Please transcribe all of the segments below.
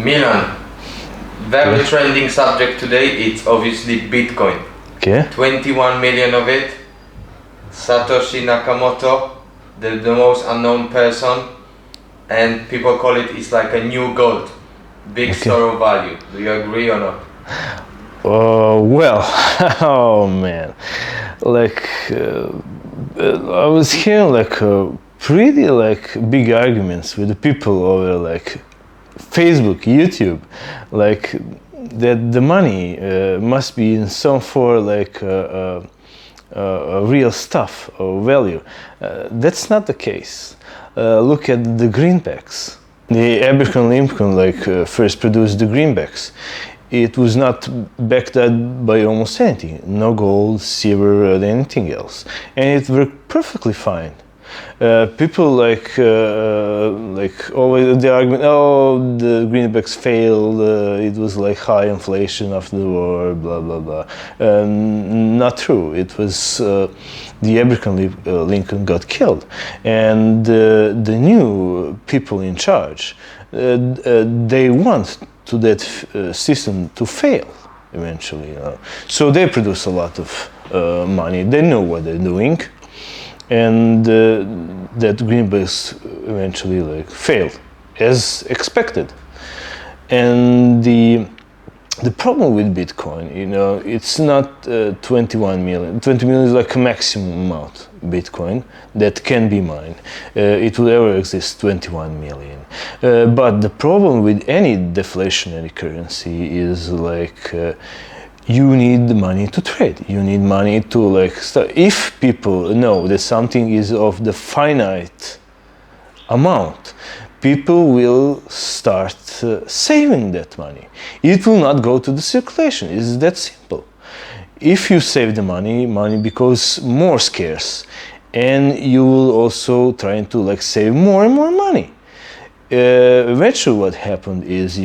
Milan, very trending subject today. It's obviously Bitcoin. Okay. 21 million of it. Satoshi Nakamoto, the most unknown person, and people call it's like a new gold. Big store of value. Do you agree or not? Well, oh man, like I was hearing like pretty like big arguments with the people over like Facebook, YouTube, like that the money must be in some form like real stuff or value. That's not the case. Look at the greenbacks. The Abraham Lincoln first produced the greenbacks. It was not backed up by almost anything, no gold, silver, or anything else, and it worked perfectly fine. People like always the argument, oh, the greenbacks failed, it was like high inflation after the war, blah blah blah. Not true. It was the Abraham Lincoln got killed, and the new people in charge, they want to that system to fail eventually. So they produce a lot of money. They know what they're doing. And that greenbacks eventually like failed as expected. And the problem with Bitcoin, it's not 21 million. 20 million is like a maximum amount of Bitcoin that can be mined. It will ever exist 21 million. But the problem with any deflationary currency is like you need the money to trade. You need money to like start. If people know that something is of the finite amount, people will start saving that money. It will not go to the circulation. It's that simple. If you save the money becomes more scarce, and you will also try to like save more and more money. Eventually, what happened is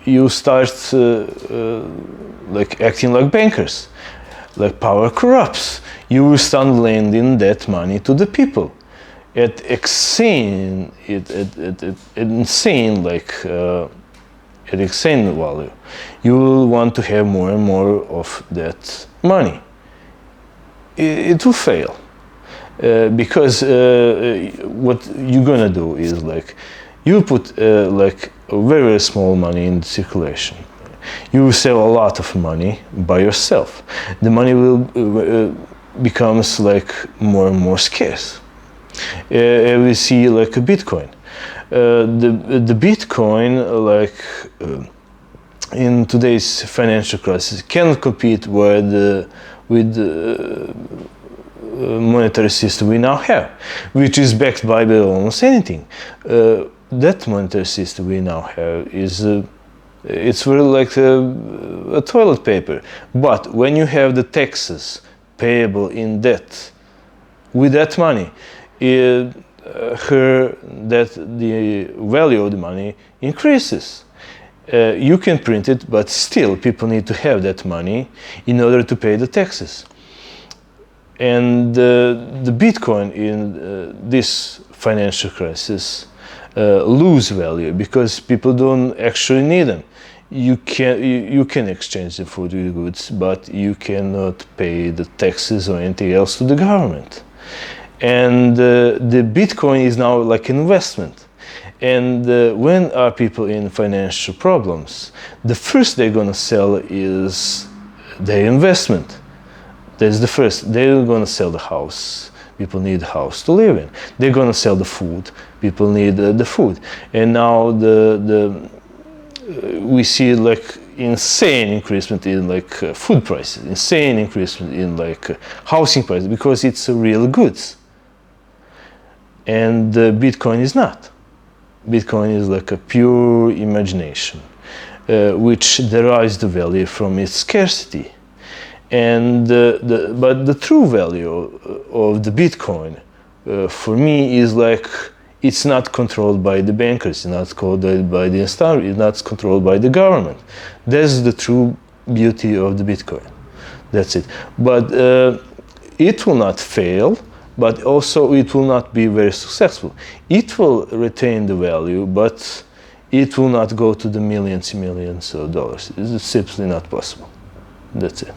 you start like acting like bankers, like power corrupts. You will start lending that money to the people at insane value. You will want to have more and more of that money. It will fail because what you're gonna do is like you put like very, very small money in circulation. You will save a lot of money by yourself. The money will becomes like more and more scarce. We see like a Bitcoin. The Bitcoin in today's financial crisis cannot compete with the monetary system we now have, which is backed by almost anything. That monetary system we now have is it's really like a toilet paper. But when you have the taxes payable in debt, with that money, the value of the money increases. You can print it, but still people need to have that money in order to pay the taxes. And the Bitcoin in this financial crisis lose value because people don't actually need them. You can exchange them for the goods, but you cannot pay the taxes or anything else to the government. And the Bitcoin is now like an investment. And when are people in financial problems, the first they're gonna sell is their investment. That's the first. They're gonna sell the house. People need a house to live in. They're gonna sell the food. People need the food. And now we see like insane increasement in like food prices, insane increasement in like housing prices because it's real goods. And Bitcoin is not. Bitcoin is like a pure imagination, which derives the value from its scarcity. And but the true value of the Bitcoin, for me, is like it's not controlled by the bankers, it's not controlled by the institution, it's not controlled by the government. That's the true beauty of the Bitcoin. That's it. But it will not fail, but also it will not be very successful. It will retain the value, but it will not go to the millions and millions of dollars. It's simply not possible. That's it.